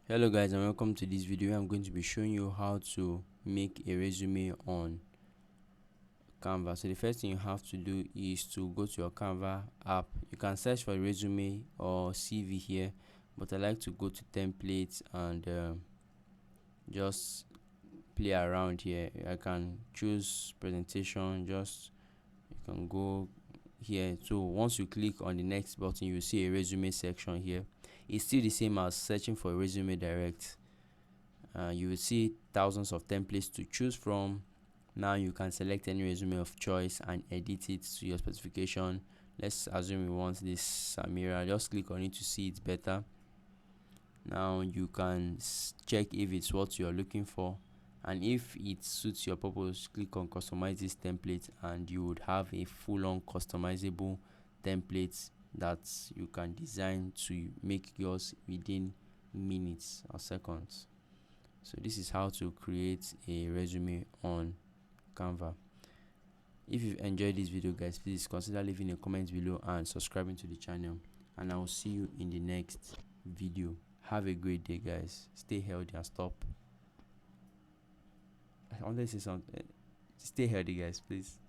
Hello guys, and welcome to this video. I'm going to be showing you how to make a resume on Canva. So the first thing you have to do is to go to your Canva app. You can search for resume or CV here, but I like to go to templates and just play around here. I can choose presentation. Just you can go here. So once you click on the next button, you see a resume section here. It's still the same as searching for a resume direct. You will see thousands of templates to choose from. Now you can select any resume of choice and edit it to your specification. Let's assume we want this Samira. Just click on it to see it better. Now you can check if it's what you're looking for, and if it suits your purpose, click on customize this template and you would have a full-on customizable template that you can design to make yours within minutes or seconds. So this is how to create a resume on Canva. If you've enjoyed this video guys, please consider leaving a comment below and subscribing to the channel, and I will see you in the next video. Have a great day guys. Stay healthy and stop. I want to say something. Stay healthy guys, please.